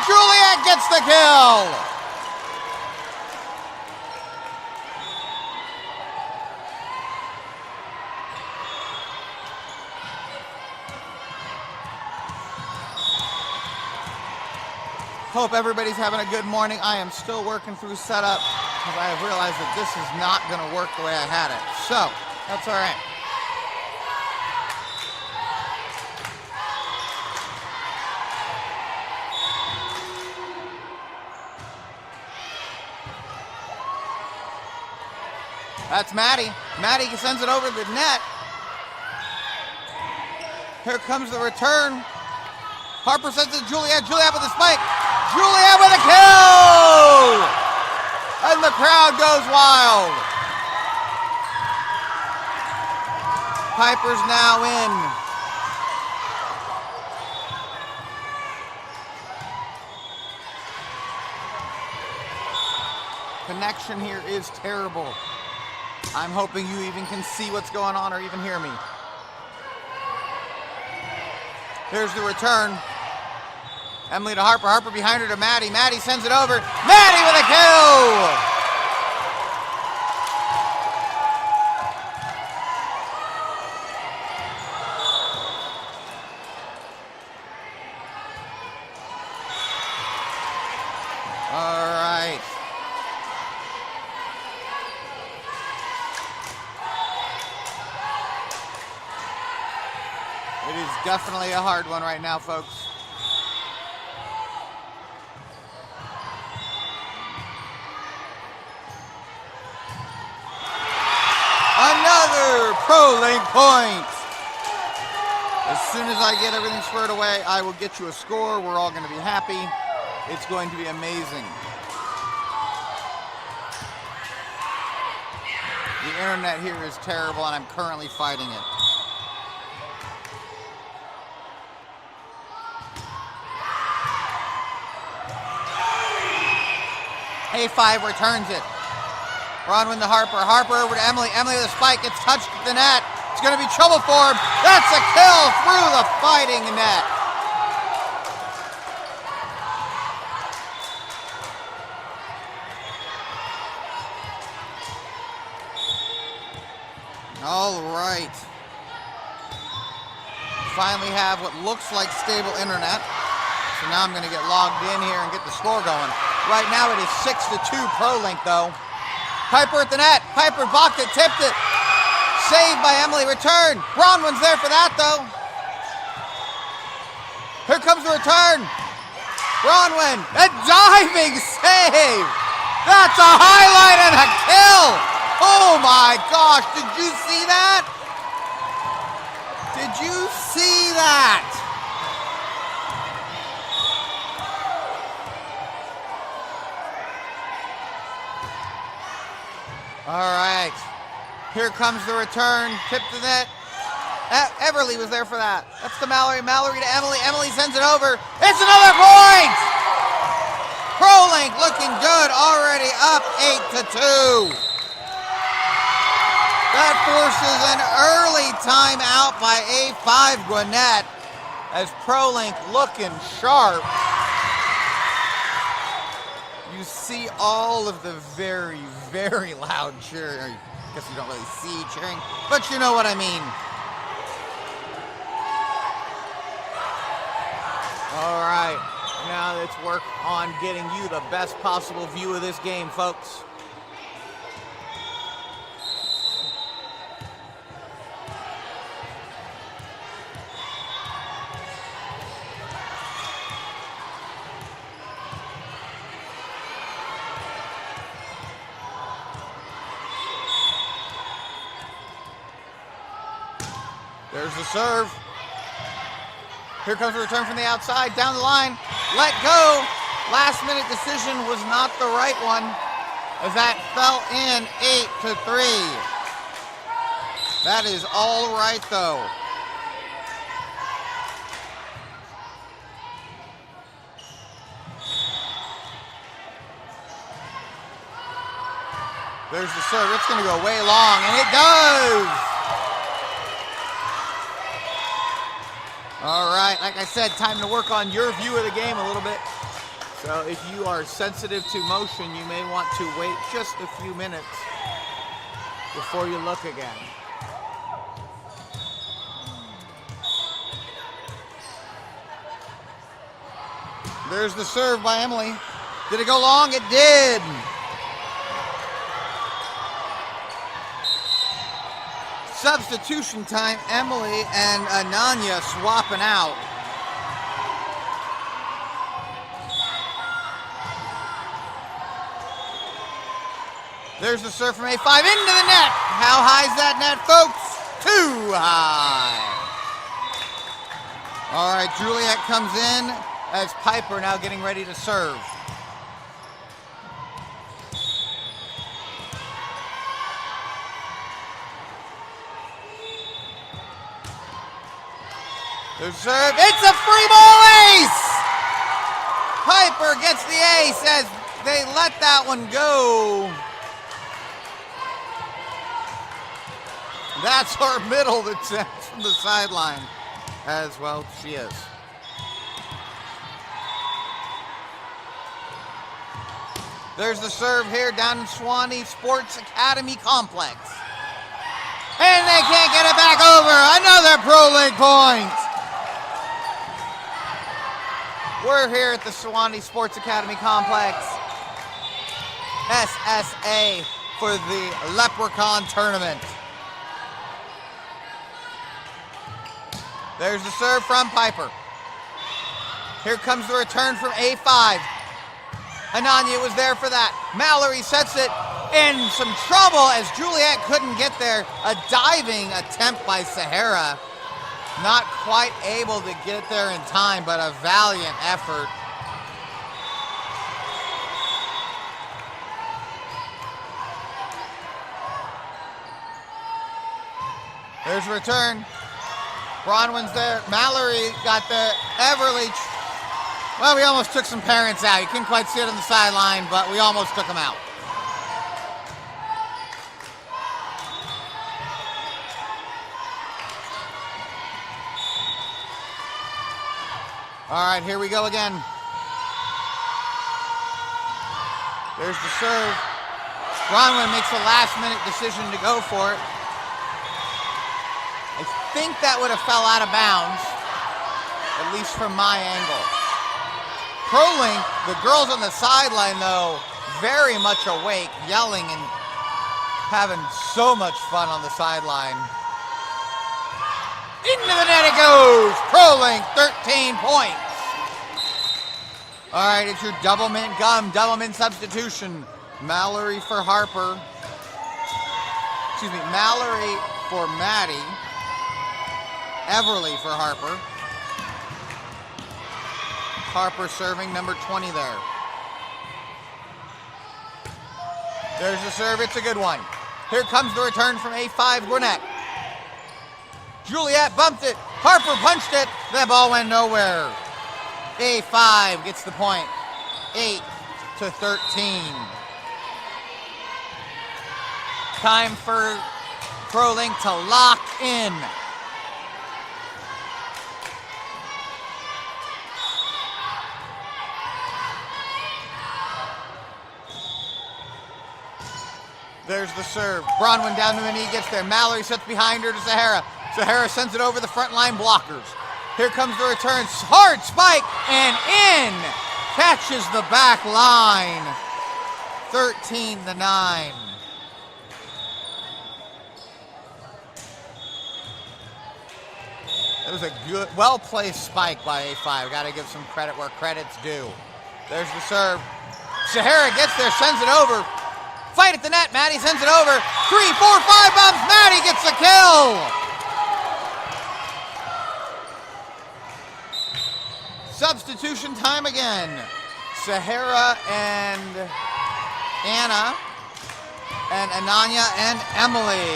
Juliet gets the kill. Hope everybody's having a good morning. I am still working through setup because I have realized that this is not going to work the way I had it. So, that's all right. That's Maddie. Maddie sends it over the net. Here comes the return. Harper sends it to Juliet. Juliet with a spike. Juliet with a kill! And the crowd goes wild. Piper's now in. Connection here is terrible. I'm hoping you even can see what's going on or even hear me. Here's the return. Emily to Harper. Harper behind her to Maddie. Maddie sends it over. Maddie with a kill! All right. It is definitely a hard one right now, folks. Another Prolink point. As soon as I get everything squared away, I will get you a score. We're all going to be happy. It's going to be amazing. The internet here is terrible, and I'm currently fighting it. A5 returns it. Bronwyn to Harper. Harper over to Emily. Emily with a spike. Gets touched at the net. It's going to be trouble for him. That's a kill through the fighting net. All right. Finally have what looks like stable internet. So now I'm going to get logged in here and get the score going. Right now it is 6-2 Prolink though. Piper at the net. Piper blocked it, tipped it. Saved by Emily. Return. Bronwyn's there for that, though. Here comes the return. Bronwyn. A diving save. That's a highlight and a kill. Oh, my gosh. Did you see that? Did you see that? All right, here comes the return, tip to the net. Everly was there for that. That's to Mallory, Mallory to Emily, Emily sends it over. It's another point! Prolink looking good, already up 8-2. That forces an early timeout by A5 Gwinnett as Prolink looking sharp. You see all of the very, very loud cheering. I guess you don't really see cheering, but you know what I mean. All right, now let's work on getting you the best possible view of this game, folks. There's the serve. Here comes the return from the outside, down the line, let go. Last minute decision was not the right one as that fell in 8-3. That is all right though. There's the serve, it's gonna go way long, and it does! All right, like I said, time to work on your view of the game a little bit. So if you are sensitive to motion, you may want to wait just a few minutes before you look again. There's the serve by Emily. Did it go long? It did. Substitution time, Emily and Ananya swapping out. There's the serve from A5 into the net. How high is that net, folks? Too high. All right, Juliet comes in as Piper now getting ready to serve. There's serve. It's a free ball ace! Piper gets the ace as they let that one go. That's our middle that sends from the sideline. As well, she is. There's the serve here down in Swanee Sports Academy Complex. And they can't get it back over. Another Prolink point. We're here at the Swanee Sports Academy Complex. SSA for the Leprechaun Tournament. There's the serve from Piper. Here comes the return from A5. Ananya was there for that. Mallory sets it in some trouble as Juliet couldn't get there. A diving attempt by Sahara. Not quite able to get there in time, but a valiant effort. There's a return. Bronwyn's there. Mallory got there. Everly. Well, we almost took some parents out. You couldn't quite see it on the sideline, but we almost took them out. All right, here we go again. There's the serve. Bronwyn makes a last-minute decision to go for it. I think that would have fell out of bounds, at least from my angle. Prolink, the girls on the sideline, though, very much awake, yelling and having so much fun on the sideline. Into the net it goes! Prolink, 13 points. All right, it's your double mint substitution. Mallory for Harper. Excuse me, Mallory for Maddie. Everly for Harper. Harper serving, number 20 there. There's the serve, it's a good one. Here comes the return from A5 Gwinnett. Juliet bumped it, Harper punched it, that ball went nowhere. A5 gets the point, 8-13. Time for Prolink to lock in. There's the serve. Bronwyn down to the knee, gets there. Mallory sets behind her to Sahara. Sahara sends it over the front line blockers. Here comes the return. Hard spike and in. Catches the back line. 13-9. It was a good, well-placed spike by A5. Got to give some credit where credit's due. There's the serve. Sahara gets there, sends it over. Fight at the net, Maddie sends it over. 3, 4, 5 bumps, Maddie gets the kill. Substitution time again. Sahara and Anna, and Ananya and Emily.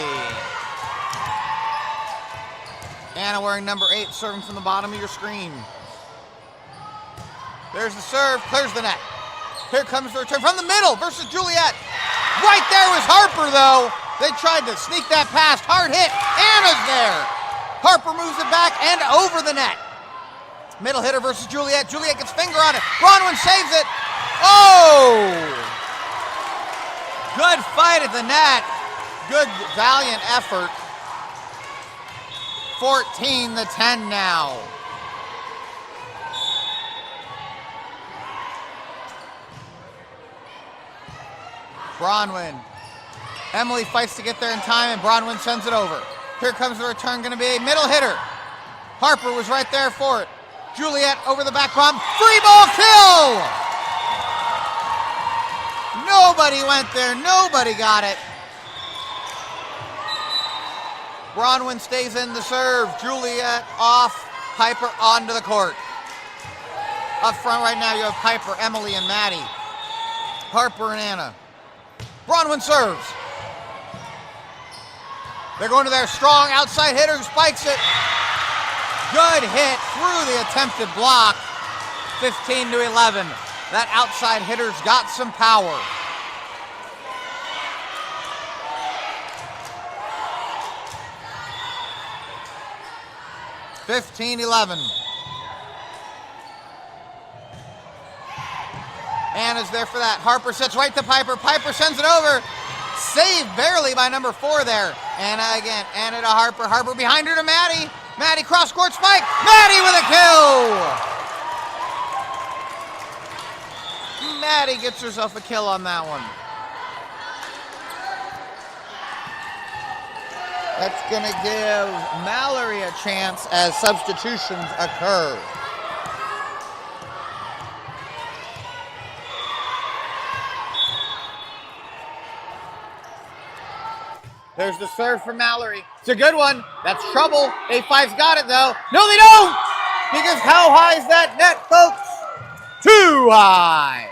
Anna wearing number 8, serving from the bottom of your screen. There's the serve, clears the net. Here comes the return from the middle versus Juliet. Right there was Harper, though. They tried to sneak that past. Hard hit. Anna's there. Harper moves it back and over the net. Middle hitter versus Juliet. Juliet gets finger on it. Bronwyn saves it. Oh! Good fight at the net. Good, valiant effort. 14-10 now. Bronwyn. Emily fights to get there in time, and Bronwyn sends it over. Here comes the return, going to be a middle hitter. Harper was right there for it. Juliet over the back bomb. Free ball kill! Nobody went there. Nobody got it. Bronwyn stays in the serve. Juliet off. Piper onto the court. Up front right now you have Piper, Emily, and Maddie. Harper and Anna. Bronwyn serves. They're going to their strong outside hitter who spikes it. Good hit through the attempted block. 15-11. That outside hitter's got some power. Anna's there for that. Harper sets right to Piper. Piper sends it over. Saved barely by number 4 there. Anna again. Anna to Harper. Harper behind her to Maddie. Maddie cross-court spike. Maddie with a kill. Maddie gets herself a kill on that one. That's going to give Mallory a chance as substitutions occur. There's the serve for Mallory. It's a good one. That's trouble. A5's got it, though. No, they don't! Because how high is that net, folks? Too high.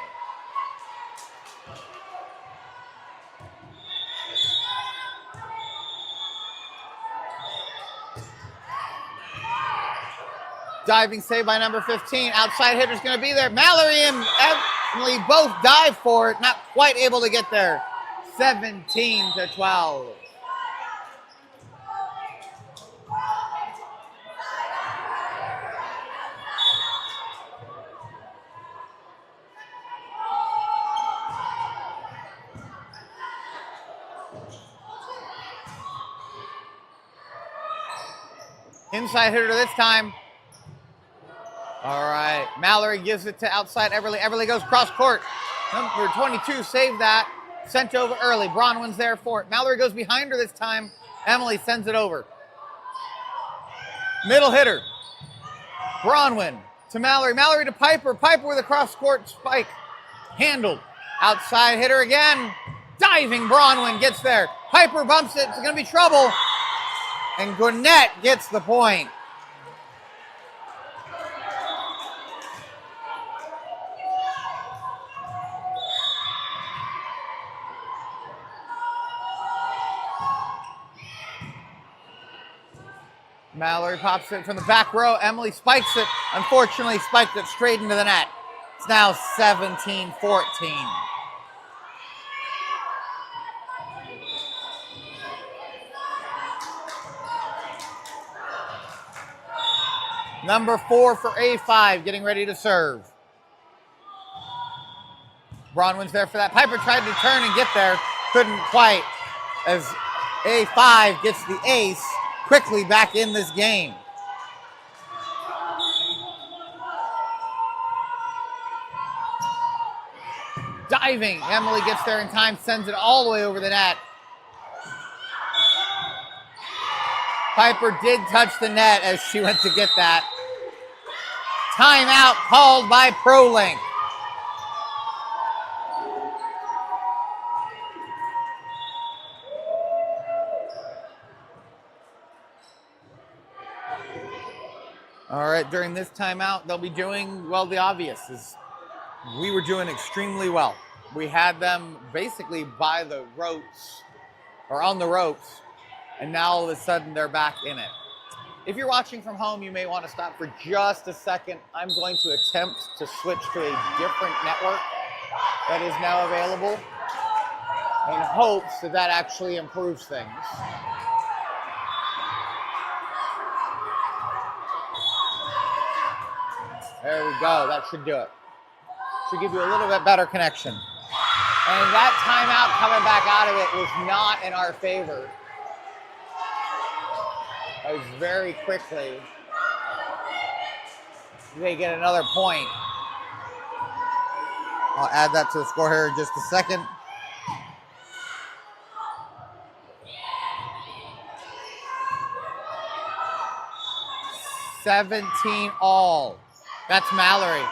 Diving save by number 15. Outside hitter's going to be there. Mallory and Emily both dive for it. Not quite able to get there. 17-12. Inside hitter this time. All right, Mallory gives it to outside Everly. Everly goes cross court. Number 22 saved that. Sent over early. Bronwyn's there for it. Mallory goes behind her this time. Emily sends it over. Middle hitter. Bronwyn to Mallory. Mallory to Piper. Piper with a cross court spike. Handled. Outside hitter again. Diving Bronwyn gets there. Piper bumps it. It's going to be trouble. And Gwinnett gets the point. Mallory pops it from the back row. Emily spikes it. Unfortunately, spiked it straight into the net. It's now 17-14. Number 4 for A5, getting ready to serve. Bronwyn's there for that. Piper tried to turn and get there. Couldn't quite, as A5 gets the ace quickly back in this game. Diving. Emily gets there in time, sends it all the way over the net. Piper did touch the net as she went to get that. Timeout called by Prolink. All right, during this timeout, they'll be doing, well, the obvious is we were doing extremely well. We had them basically by the ropes, or on the ropes, and now all of a sudden they're back in it. If you're watching from home, you may want to stop for just a second. I'm going to attempt to switch to a different network that is now available in hopes that that actually improves things. There we go. That should do it. should give you a little bit better connection. And that timeout coming back out of it was not in our favor. It was very quickly. They get another point. I'll add that to the score here in just a second. $17 all. That's Mallory.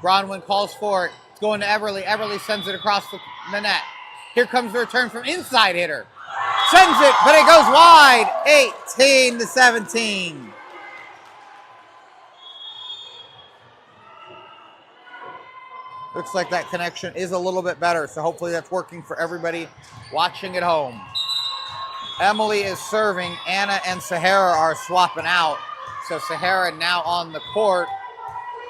Bronwyn calls for it. It's going to Everly. Everly sends it across the net. Here comes the return from inside hitter. Sends it, but it goes wide. 18-17. Looks like that connection is a little bit better, so hopefully that's working for everybody watching at home. Emily is serving. Anna and Sahara are swapping out. So Sahara now on the court.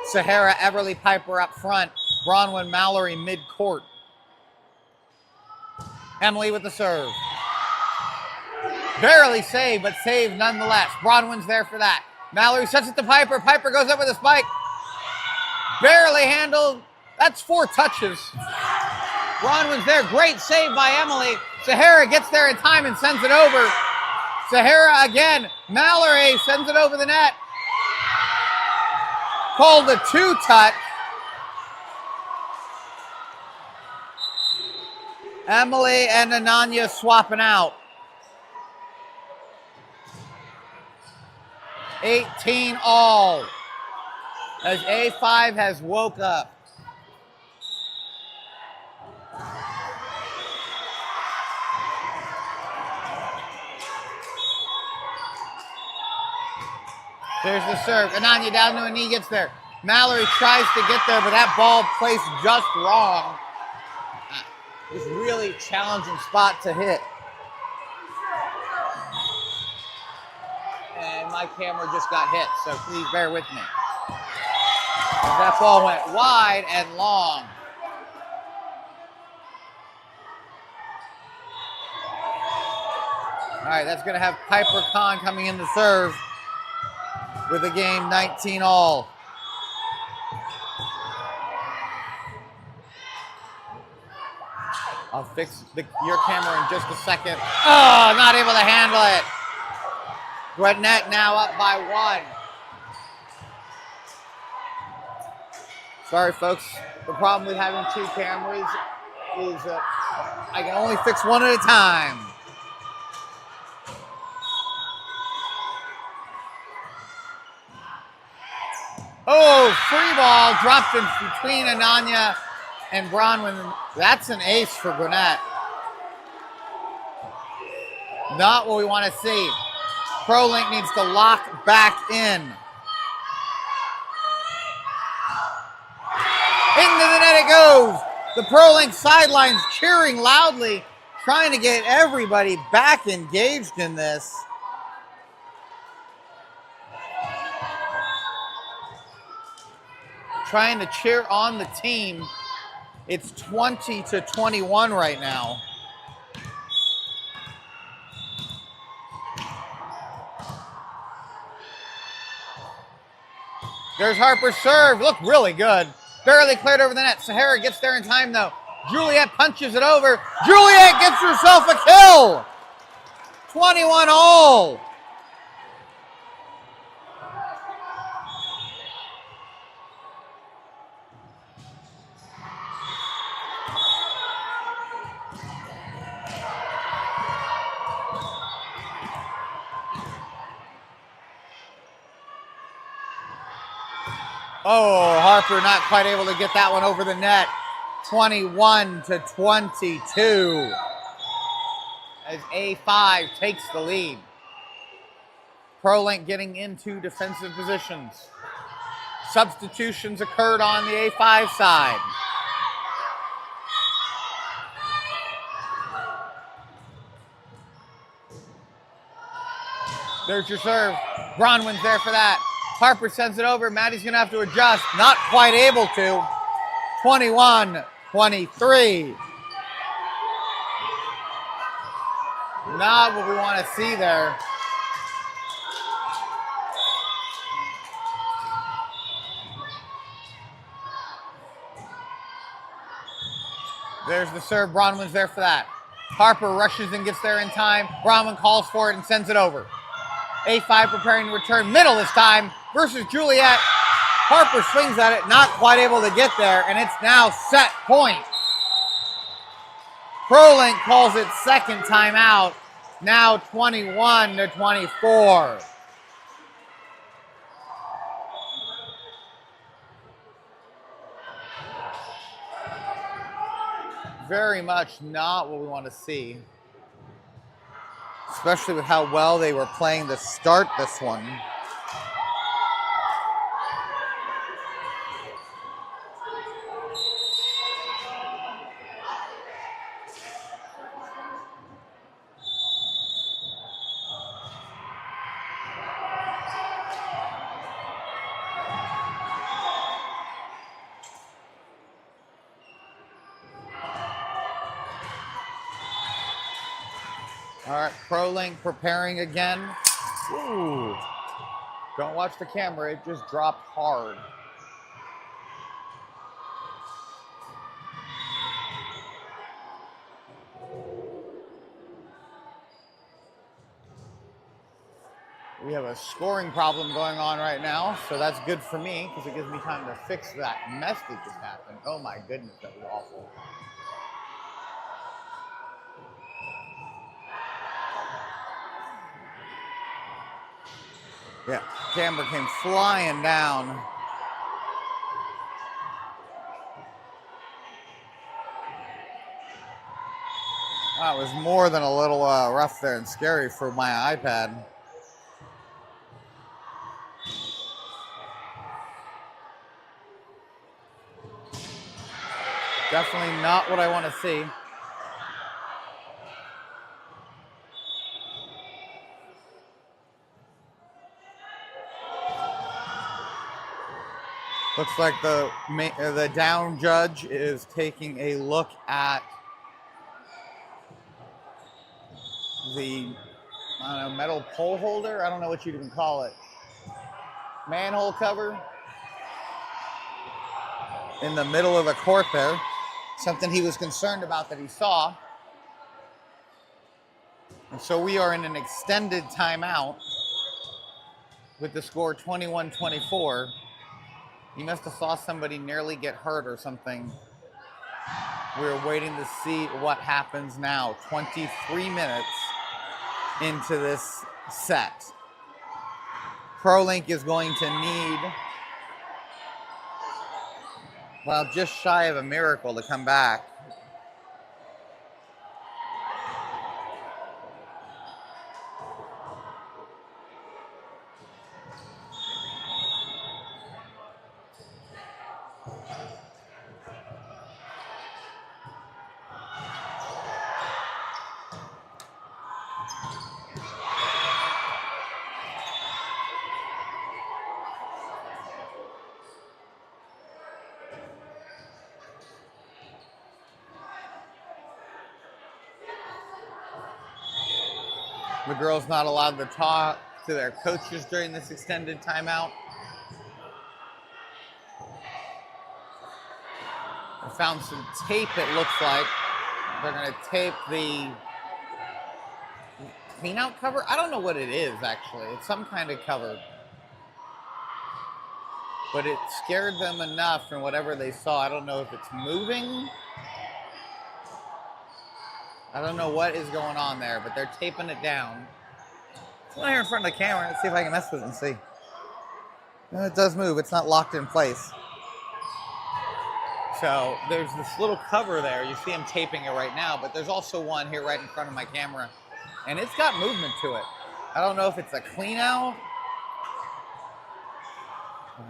Sahara, Everly, Piper up front. Bronwyn, Mallory mid-court. Emily with the serve. Barely saved, but saved nonetheless. Bronwyn's there for that. Mallory sets it to Piper. Piper goes up with a spike. Barely handled. That's 4 touches. Bronwyn's there. Great save by Emily. Sahara gets there in time and sends it over. Sahara again. Mallory sends it over the net. Called a 2-touch. Emily and Ananya swapping out. 18 all. As A5 has woke up. There's the serve. Ananya down to a knee, gets there. Mallory tries to get there, but that ball placed just wrong. It's a really challenging spot to hit. And my camera just got hit, so please bear with me. That ball went wide and long. All right, that's going to have Piper Khan coming in to serve with the game 19 all. I'll fix your camera in just a second. Oh, not able to handle it. Gwinnett now up by 1. Sorry, folks. The problem with having 2 cameras is I can only fix one at a time. Oh, free ball dropped in between Ananya and Bronwyn. That's an ace for Gwinnett. Not what we want to see. Prolink needs to lock back in. Into the net it goes. The Prolink sidelines cheering loudly, trying to get everybody back engaged in this. Trying to cheer on the team. It's 20-21 right now. There's Harper's serve. Looked really good. Barely cleared over the net. Sahara gets there in time, though. Juliet punches it over. Juliet gets herself a kill. 21 all. Oh, Harper not quite able to get that one over the net. 21-22. As A5 takes the lead. Prolink getting into defensive positions. Substitutions occurred on the A5 side. There's your serve. Bronwyn's there for that. Harper sends it over. Maddie's going to have to adjust. Not quite able to. 21-23. Not what we want to see there. There's the serve. Bronwyn's there for that. Harper rushes and gets there in time. Bronwyn calls for it and sends it over. A5 preparing to return. Middle this time versus Juliet. Harper swings at it, not quite able to get there, and it's now set point. Prolink calls it second timeout. Now 21-24. Very much not what we want to see. Especially with how well they were playing to start this one. All right, Prolink preparing again. Ooh. Don't watch the camera, it just dropped hard. We have a scoring problem going on right now, so that's good for me because it gives me time to fix that mess that just happened. Oh my goodness, that was awful. Yeah, camera came flying down. That was more than a little rough there and scary for my iPad. Definitely not what I want to see. Looks like the down judge is taking a look at the metal pole holder. I don't know what you'd even call it. Manhole cover in the middle of the court there. Something he was concerned about that he saw. And so we are in an extended timeout with the score 21-24. He must have saw somebody nearly get hurt or something. We're waiting to see what happens now. 23 minutes into this set. Prolink is going to need, well, just shy of a miracle to come back. The girls not allowed to talk to their coaches during this extended timeout. I found some tape, it looks like. They're going to tape the clean-out cover. I don't know what it is, actually. It's some kind of cover. But it scared them enough from whatever they saw. I don't know if it's moving. I don't know what is going on there, but they're taping it down. It's not here in front of the camera. Let's see if I can mess with it and see. No, it does move. It's not locked in place. So there's this little cover there. You see him taping it right now, but there's also one here right in front of my camera. And it's got movement to it. I don't know if it's a clean out.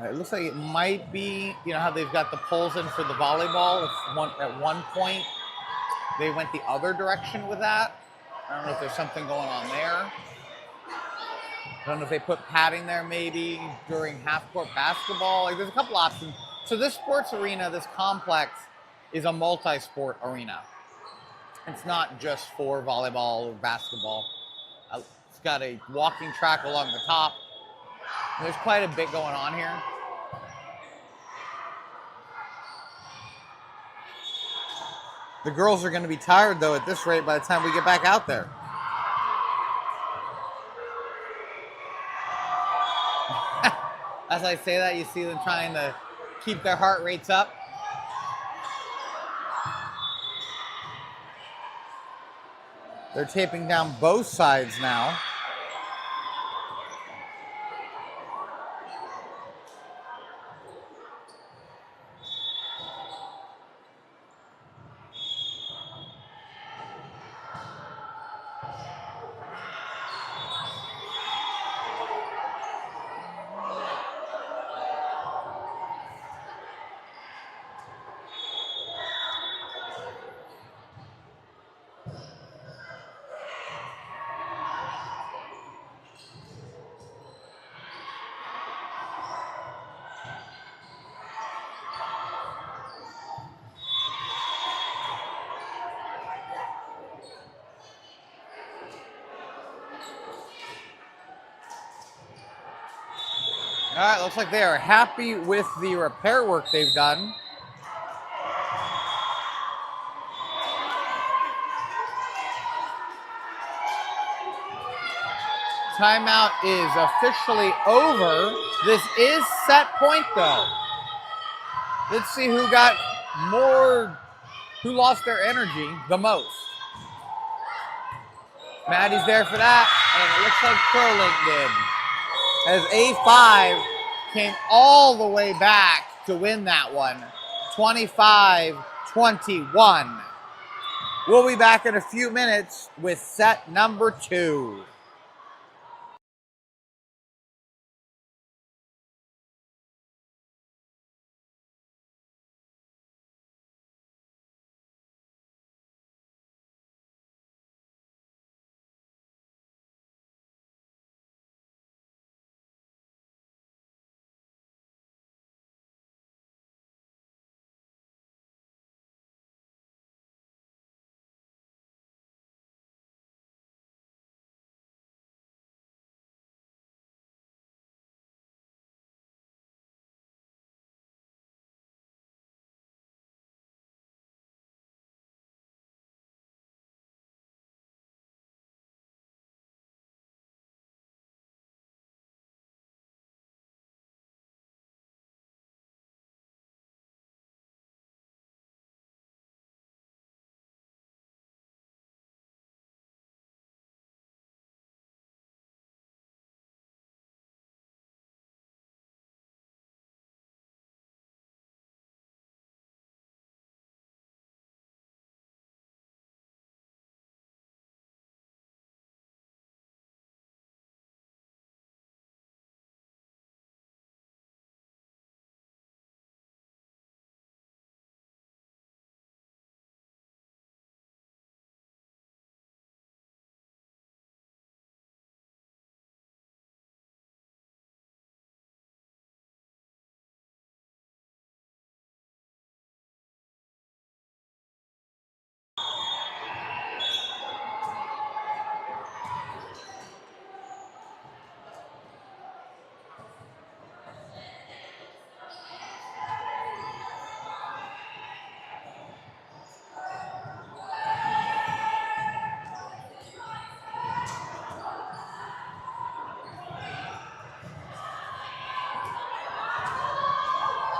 It looks like it might be, you know how they've got the poles in for the volleyball? At one point, they went the other direction with that. I don't know if there's something going on there. I don't know if they put padding there maybe during half-court basketball. Like, there's a couple options. So this sports arena, this complex, is a multi-sport arena. It's not just for volleyball or basketball. It's got a walking track along the top. There's quite a bit going on here. The girls are going to be tired, though, at this rate by the time we get back out there. As I say that, you see them trying to keep their heart rates up. They're taping down both sides now. All right, looks like they are happy with the repair work they've done. Timeout is officially over. This is set point, though. Let's see who got more, who lost their energy the most. Maddie's there for that, and it looks like Prolink did. As A5 came all the way back to win that one, 25-21. We'll be back in a few minutes with set number 2.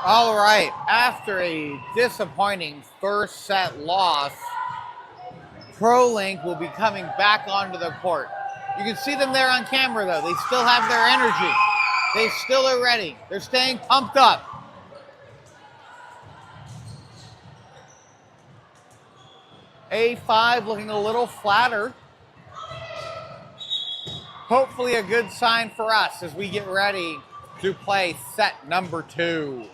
All right, after a disappointing first set loss, Prolink will be coming back onto the court. You can see them there on camera, though. They still have their energy. They still are ready. They're staying pumped up. A5 looking a little flatter. Hopefully a good sign for us as we get ready to play set number 2.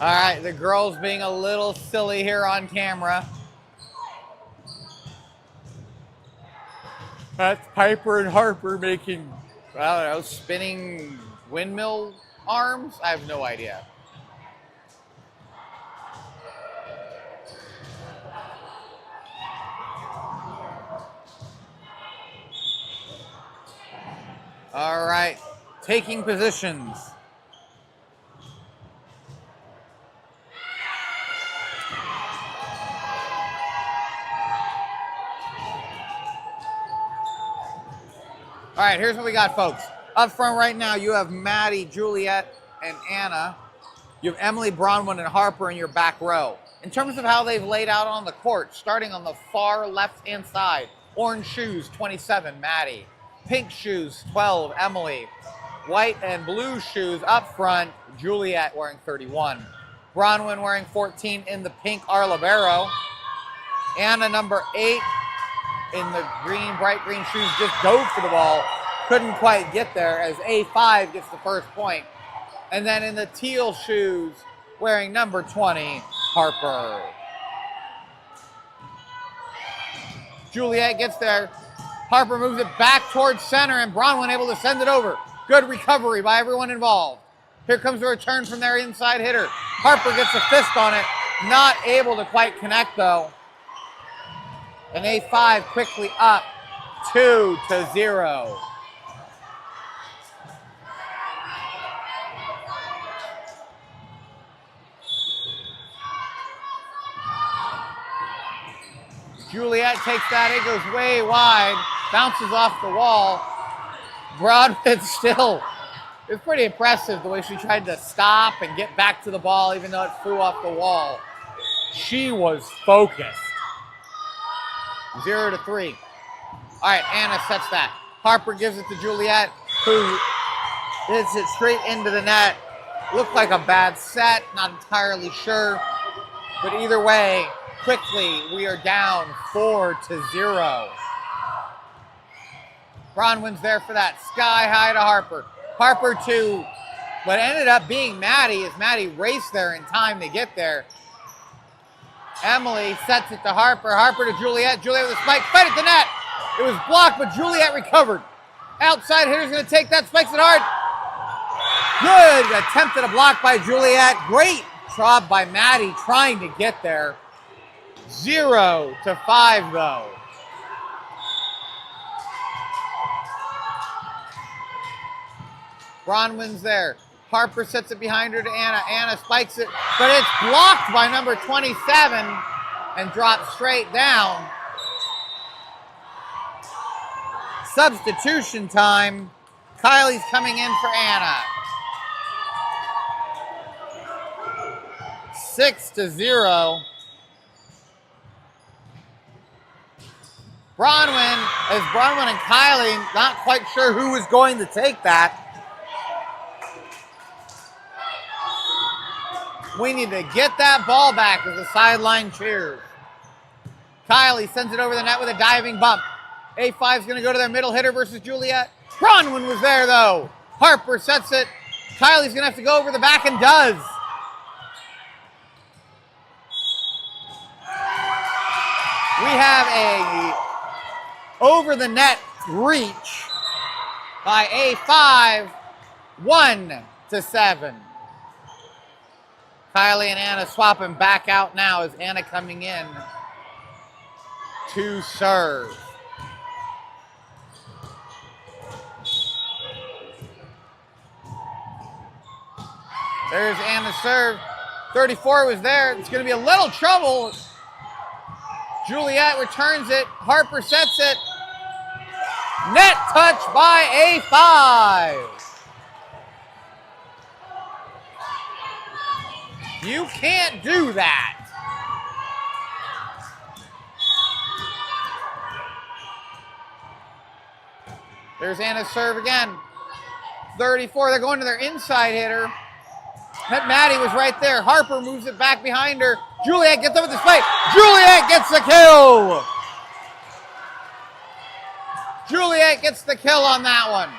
All right, the girls being a little silly here on camera. That's Piper and Harper making, I don't know, spinning windmill arms? I have no idea. All right, taking positions. All right, here's what we got, folks. Up front right now, you have Maddie, Juliet, and Anna. You have Emily, Bronwyn, and Harper in your back row. In terms of how they've laid out on the court, starting on the far left-hand side, orange shoes, 27, Maddie. Pink shoes, 12, Emily. White and blue shoes up front, Juliet wearing 31. Bronwyn wearing 14 in the pink Arlabero. Anna, number 8, in the green, bright green shoes, just dove for the ball. Couldn't quite get there as A5 gets the first point. And then in the teal shoes, wearing number 20, Harper. Juliet gets there. Harper moves it back towards center, and Bronwyn able to send it over. Good recovery by everyone involved. Here comes the return from their inside hitter. Harper gets a fist on it. Not able to quite connect, though. And A5 quickly up 2-0. Juliet takes that, it goes way wide, bounces off the wall. Bronwyn still, it's pretty impressive the way she tried to stop and get back to the ball even though it flew off the wall. She was focused. 0-3. All right, Anna sets that. Harper gives it to Juliet, who hits it straight into the net. Looked like a bad set, not entirely sure. But either way, quickly, we are down 4-0. Bronwyn's there for that. Sky high to Harper. Harper to what ended up being Maddie, as Maddie raced there in time to get there. Emily sets it to Harper. Harper to Juliet. Juliet with a spike. Fight at the net. It was blocked, but Juliet recovered. Outside hitter's going to take that. Spikes it hard. Good attempt at a block by Juliet. Great job by Maddie trying to get there. 0-5, though. Bronwyn's there. Harper sets it behind her to Anna. Anna spikes it, but it's blocked by number 27 and drops straight down. Substitution time. Kylie's coming in for Anna. 6-0. Bronwyn and Kylie, not quite sure who was going to take that. We need to get that ball back as the sideline cheers. Kylie sends it over the net with a diving bump. A5's going to go to their middle hitter versus Juliet. Bronwyn was there, though. Harper sets it. Kylie's going to have to go over the back and does. We have a over the net reach by A5, 1-7. Kylie and Anna swapping back out now as Anna coming in to serve. There's Anna's serve. 34 was there. It's going to be a little trouble. Juliet returns it. Harper sets it. Net touch by A5. You can't do that. There's Anna's serve again. 34, they're going to their inside hitter. That Maddie was right there. Harper moves it back behind her. Juliet gets up with the spike. Juliet gets the kill. Juliet gets the kill on that one.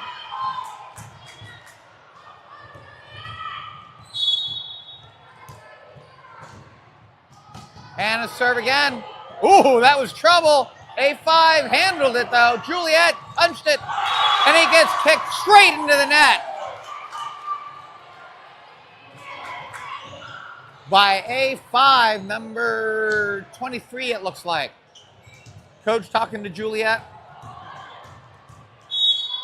Anna's serve again. Ooh, that was trouble. A5 handled it though. Juliet punched it, and he gets kicked straight into the net by A5, number 23 it looks like. Coach talking to Juliet.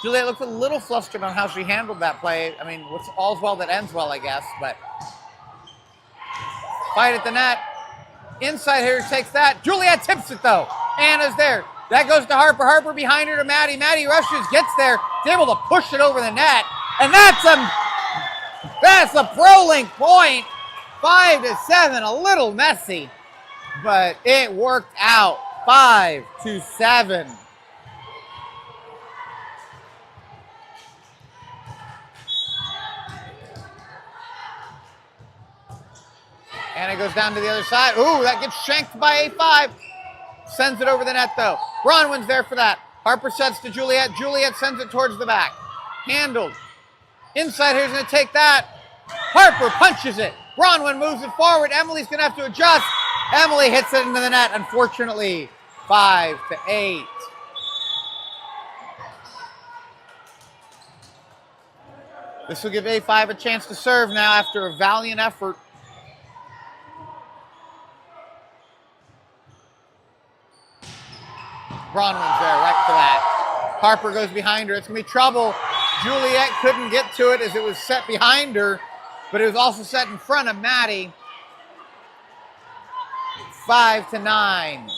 Juliet looked a little flustered on how she handled that play. I mean, all's well that ends well, I guess, but fight at the net. Inside hitter takes that. Juliet tips it though. Anna's there. That goes to Harper. Harper behind her to Maddie. Maddie rushes, gets there, is able to push it over the net. And that's a Prolink point. 5-7, a little messy, but it worked out. 5-7. And it goes down to the other side. Ooh, that gets shanked by A5. Sends it over the net, though. Bronwyn's there for that. Harper sets to Juliet. Juliet sends it towards the back. Handled. Inside here's going to take that. Harper punches it. Bronwyn moves it forward. Emily's going to have to adjust. Emily hits it into the net, unfortunately. 5-8. This will give A5 a chance to serve now after a valiant effort. Bronwyn's there right for that. Harper goes behind her. It's going to be trouble. Juliet couldn't get to it as it was set behind her, but it was also set in front of Maddie. 5-9.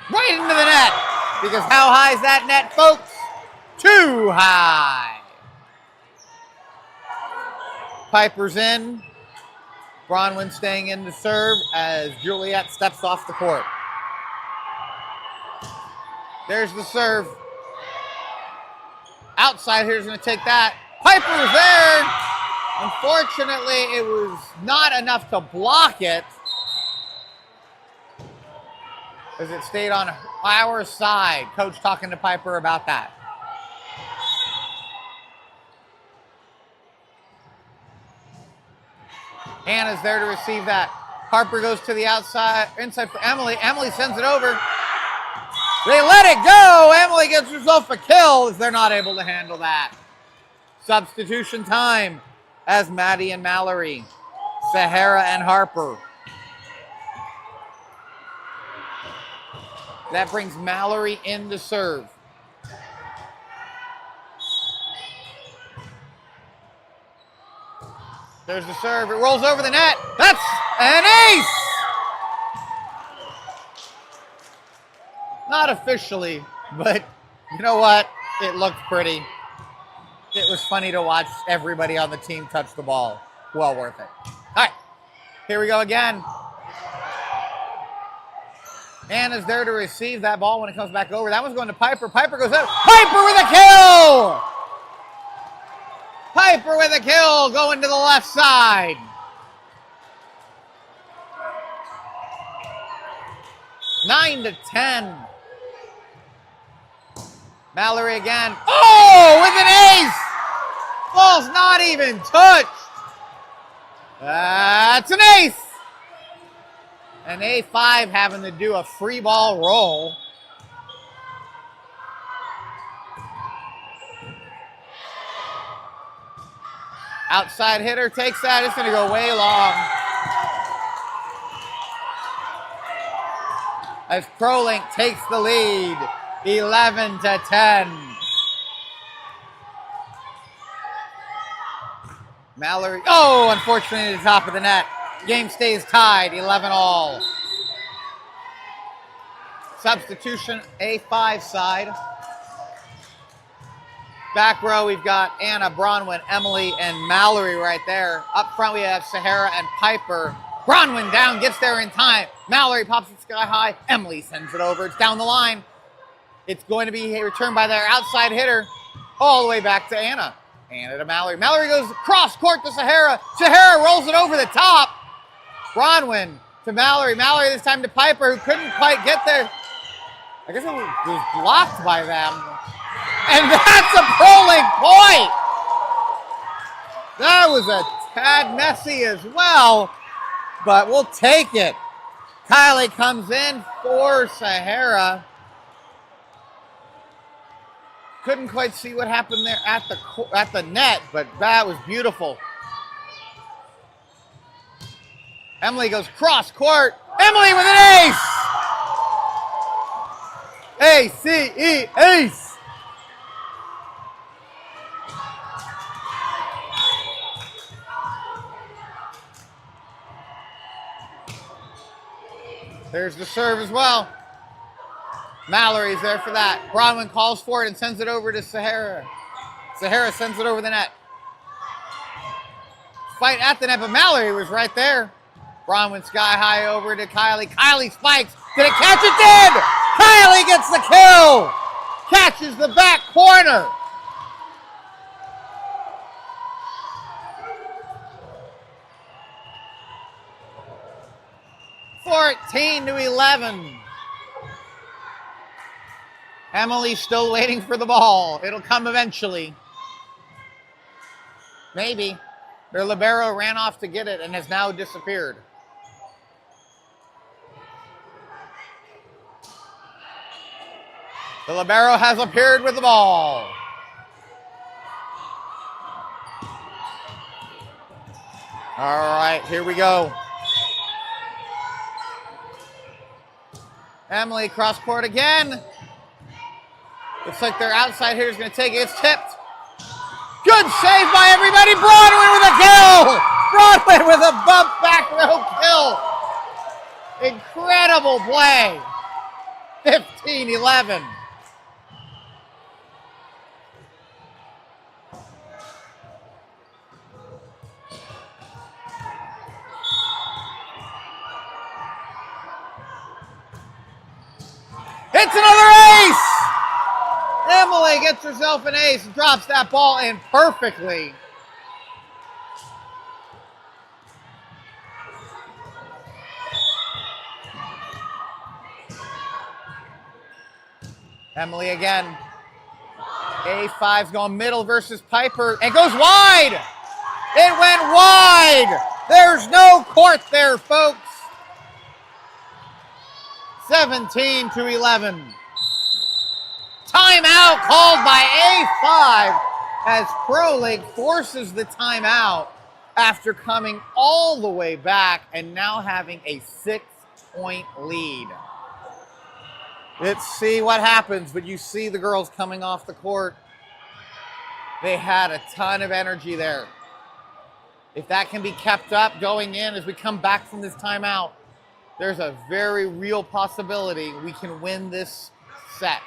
Right into the net. Because how high is that net, folks? Too high. Piper's in. Bronwyn staying in to serve as Juliet steps off the court. There's the serve. Outside here's going to take that. Piper's there. Unfortunately, it was not enough to block it as it stayed on our side. Coach talking to Piper about that. Anna's there to receive that. Harper goes to the outside, inside for Emily. Emily sends it over. They let it go. Emily gets herself a kill as they're not able to handle that. Substitution time as Maddie and Mallory, Sahara and Harper. That brings Mallory in to serve. There's the serve. It rolls over the net. That's an ace! Not officially, but you know what? It looked pretty. It was funny to watch everybody on the team touch the ball. Well worth it. All right, here we go again. Anna's there to receive that ball when it comes back over. That one's going to Piper. Piper goes up. Piper with a kill! Piper with a kill going to the left side. 9-10. Mallory again. Oh, with an ace! Ball's not even touched. That's an ace. And A5 having to do a free ball roll. Outside hitter takes that. It's going to go way long. As Prolink takes the lead, 11-10. Mallory, oh, unfortunately at the top of the net. Game stays tied, 11-all. Substitution, A5 side. Back row, we've got Anna, Bronwyn, Emily, and Mallory right there. Up front, we have Sahara and Piper. Bronwyn down, gets there in time. Mallory pops it sky high. Emily sends it over. It's down the line. It's going to be returned by their outside hitter all the way back to Anna. Anna to Mallory. Mallory goes cross court to Sahara. Sahara rolls it over the top. Bronwyn to Mallory. Mallory this time to Piper, who couldn't quite get there. I guess it was blocked by them. And that's a Prolink point. That was a tad messy as well, but we'll take it. Kylie comes in for Sahara. Couldn't quite see what happened there at the net, but that was beautiful. Emily goes cross court. Emily with an ace! A-C-E, ace! There's the serve as well. Mallory's there for that. Bronwyn calls for it and sends it over to Sahara. Sahara sends it over the net. Fight at the net, but Mallory was right there. Bronwyn sky high over to Kylie. Kylie spikes. Did it catch? It did! Kylie gets the kill! Catches the back corner. (14-11). Emily's still waiting for the ball. It'll come eventually. Maybe. Their libero ran off to get it and has now disappeared. The libero has appeared with the ball. All right, here we go. Emily cross court again. Looks like their outside hitter is going to take it. It's tipped. Good save by everybody. Bronwyn with a kill. Bronwyn with a bump back row kill. Incredible play. 15-11. It's another ace! Emily gets herself an ace and drops that ball in perfectly. Emily again. A5's going middle versus Piper and goes wide. It went wide. There's no court there, folks. 17-11. Timeout called by A5 as Prolink forces the timeout after coming all the way back and now having a 6-point lead. Let's see what happens, but you see the girls coming off the court. They had a ton of energy there. If that can be kept up going in as we come back from this timeout, there's a very real possibility we can win this set.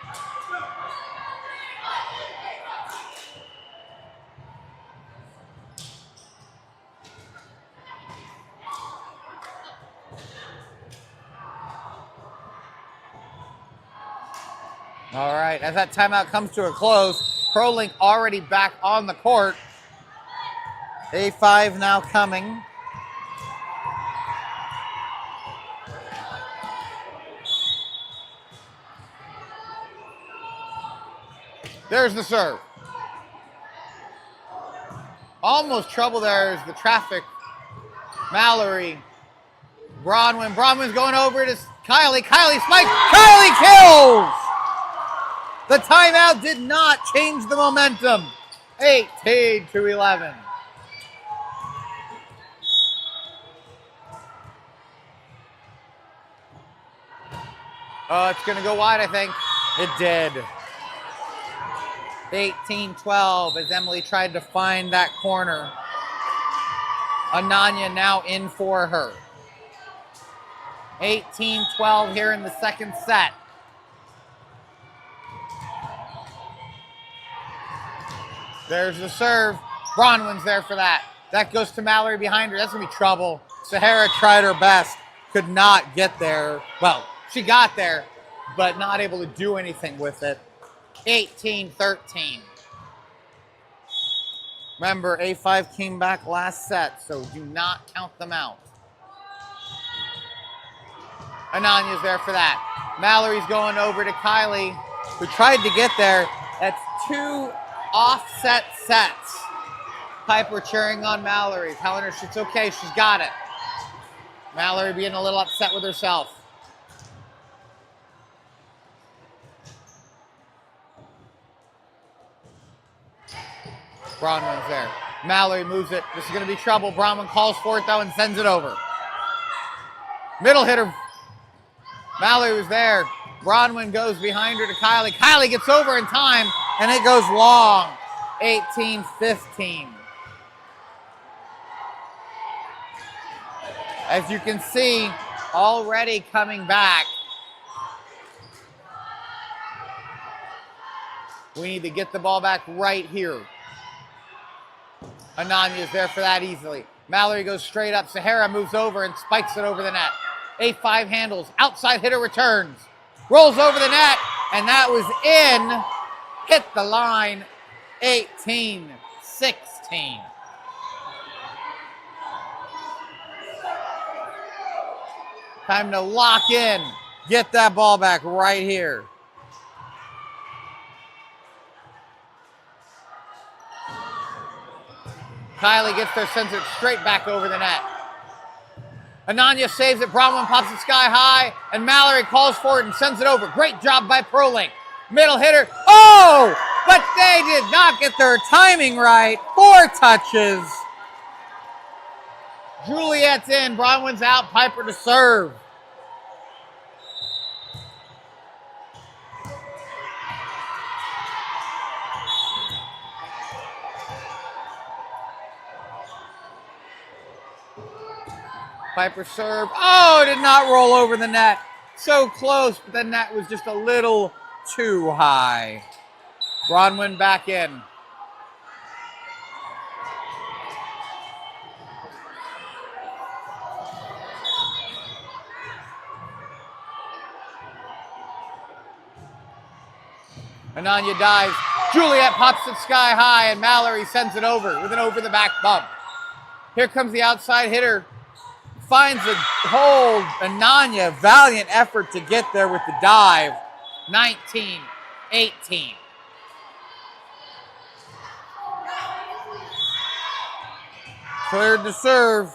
All right, as that timeout comes to a close, Prolink already back on the court. A5 now coming. There's the serve. Almost trouble there is the traffic. Mallory. Bronwyn. Bronwyn's going over to Kylie. Kylie spikes. Kylie kills! The timeout did not change the momentum. 18-11. Oh, it's going to go wide, I think. It did. 18-12 as Emily tried to find that corner. Ananya now in for her. 18-12 here in the second set. There's the serve. Bronwyn's there for that. That goes to Mallory behind her. That's going to be trouble. Sahara tried her best. Could not get there. Well, she got there, but not able to do anything with it. 18-13. Remember, A5 came back last set, so do not count them out. Ananya's there for that. Mallory's going over to Kylie, who tried to get there. That's two offset sets. Piper cheering on Mallory, telling her it's okay, she's got it. Mallory being a little upset with herself. Bronwyn's there. Mallory moves it. This is going to be trouble. Bronwyn calls for it, though, and sends it over. Middle hitter. Mallory was there. Bronwyn goes behind her to Kylie. Kylie gets over in time, and it goes long. 18-15. As you can see, already coming back. We need to get the ball back right here. Ananya's there for that easily. Mallory goes straight up. Sahara moves over and spikes it over the net. 8-5 handles. Outside hitter returns. Rolls over the net, and that was in. Hit the line. 18-16. Time to lock in. Get that ball back right here. Kylie gets there, sends it straight back over the net. Ananya saves it. Bronwyn pops it sky high, and Mallory calls for it and sends it over. Great job by Prolink. Middle hitter. Oh! But they did not get their timing right. 4 touches. Juliet's in. Bronwyn's out. Piper to serve. Piper serve. Oh, did not roll over the net. So close, but the net was just a little too high. Bronwyn back in. Ananya dives. Juliet pops it sky high, and Mallory sends it over with an over-the-back bump. Here comes the outside hitter. Finds a hold. Ananya, valiant effort to get there with the dive. 19-18. Cleared to serve.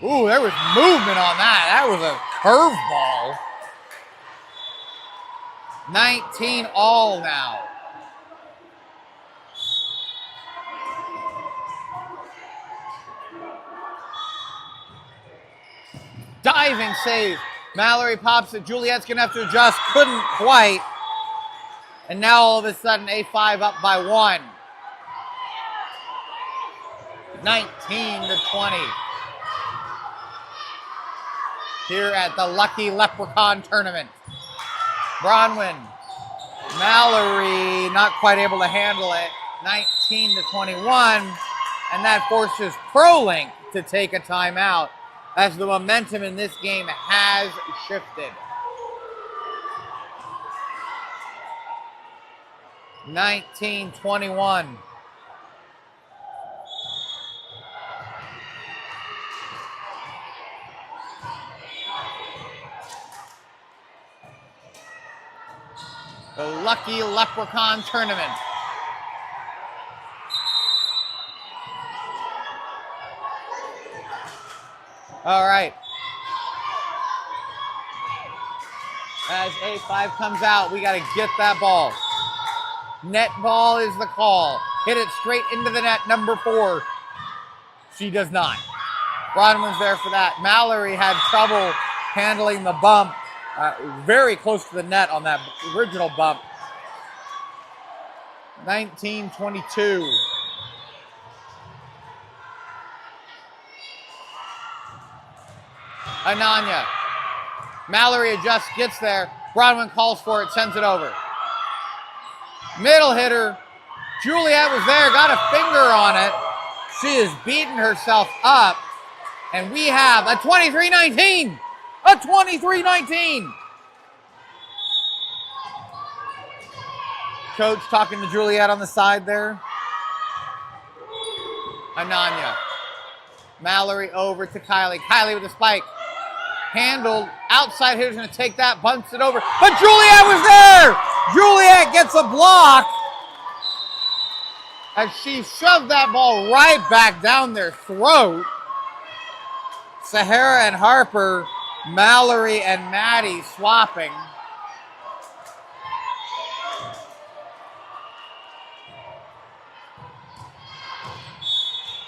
Ooh, there was movement on that. That was a curveball. 19 all now. Diving save. Mallory pops it. Juliet's going to have to adjust. Couldn't quite. And now all of a sudden, A5 up by 1. 19-20. Here at the Lucky Leprechaun Tournament. Bronwyn. Mallory not quite able to handle it. 19-21. And that forces Prolink to take a timeout, as the momentum in this game has shifted. 19-21. The Lucky Leprechaun Tournament. All right. As A5 comes out, we got to get that ball. Net ball is the call. Hit it straight into the net, number 4. She does not. Bronwyn's there for that. Mallory had trouble handling the bump. Very close to the net on that original bump. 19-22. Ananya. Mallory adjusts, gets there. Bronwyn calls for it, sends it over. Middle hitter. Juliet was there, got a finger on it. She is beating herself up. And we have a 23-19. A 23-19. Coach talking to Juliet on the side there. Ananya. Mallory over to Kylie. Kylie with a spike. Handled. Outside hitter's going to take that. Bunts it over. But Juliet was there. Juliet gets a block. as she shoved that ball right back down their throat. Sahara and Harper, Mallory and Maddie swapping.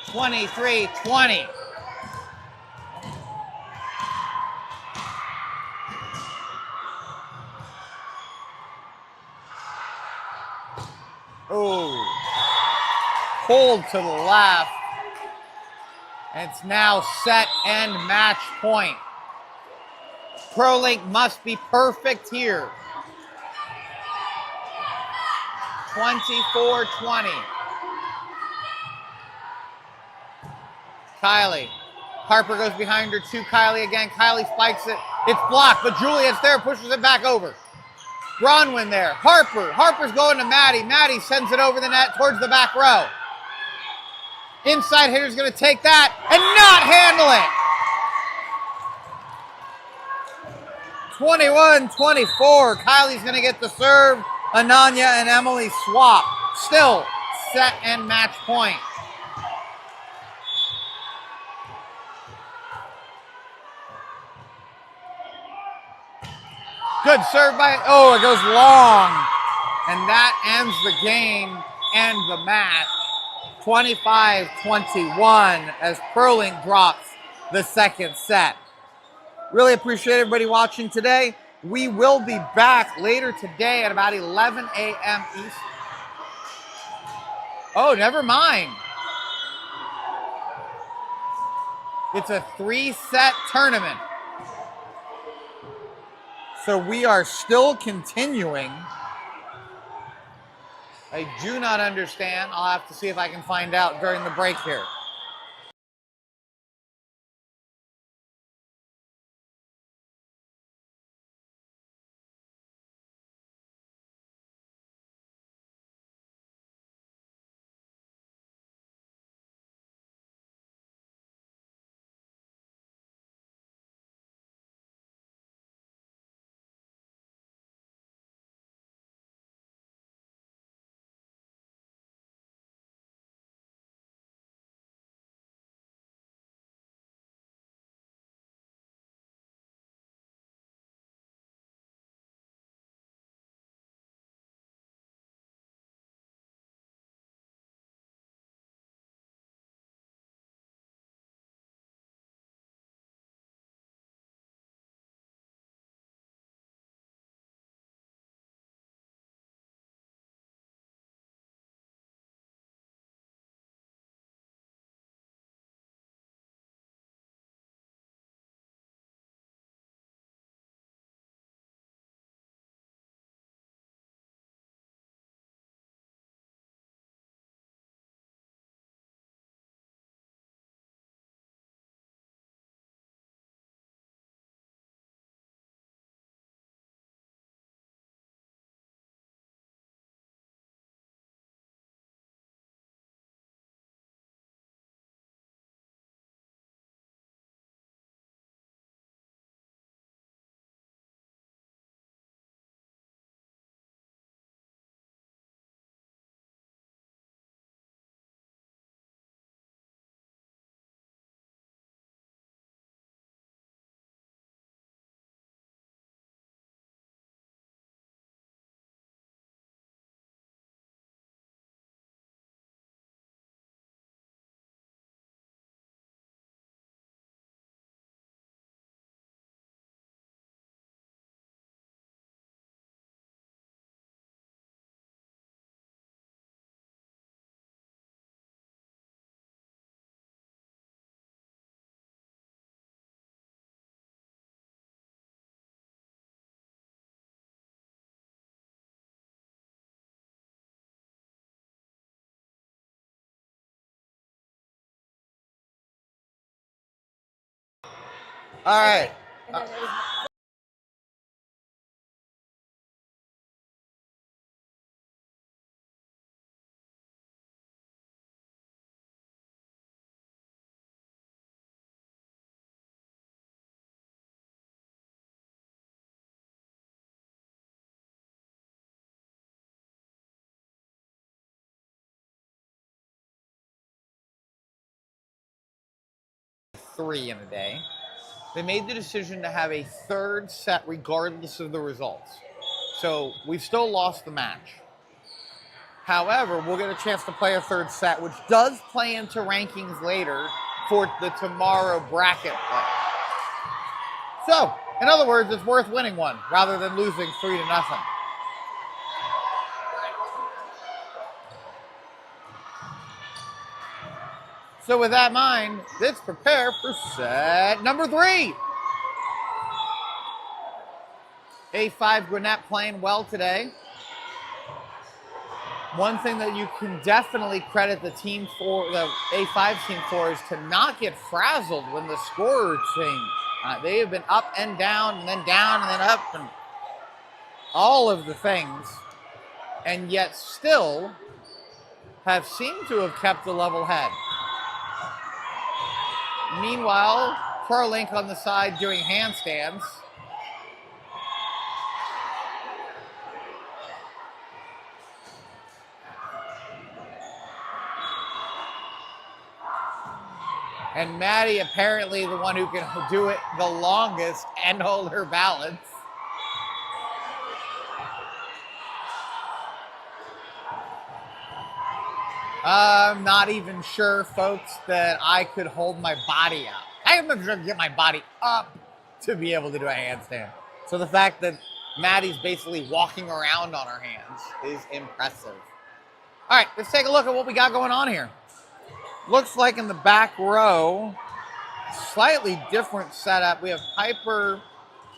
(23-20). Oh, pulled to the left. And it's now set and match point. Prolink must be perfect here. 24-20. Kylie. Harper goes behind her to Kylie again. Kylie spikes it. It's blocked, but Juliet's there, pushes it back over. Bronwyn there. Harper's going to Maddie. Maddie sends it over the net towards the back row. Inside hitter's going to take that and not handle it. 21-24. Kylie's going to get the serve. Ananya and Emily swap. Still set and match point. Good serve by, oh, it goes long. And that ends the game and the match. 25-21 as Prolink drops the second set. Really appreciate everybody watching today. We will be back later today at about 11 a.m. East. Oh, never mind. It's a 3-set tournament. So we are still continuing. I do not understand. I'll have to see if I can find out during the break here. All right. 3 in a day. They made the decision to have a third set regardless of the results. So we've still lost the match. However, we'll get a chance to play a third set, which does play into rankings later for the tomorrow bracket play. So, in other words, it's worth winning one rather than losing 3-0. So with that in mind, let's prepare for set number 3. A5 Gwinnett playing well today. One thing that you can definitely credit the team for, the A5 team for, is to not get frazzled when the score change. They have been up and then down, and then up, and all of the things, and yet still have seemed to have kept a level head. Meanwhile, Prolink on the side doing handstands. And Maddie apparently the one who can do it the longest and hold her balance. I'm not even sure, folks, that I could hold my body up. I'm not sure I can get my body up to be able to do a handstand. So the fact that Maddie's basically walking around on her hands is impressive. All right, let's take a look at what we got going on here. Looks like in the back row, slightly different setup. We have Piper,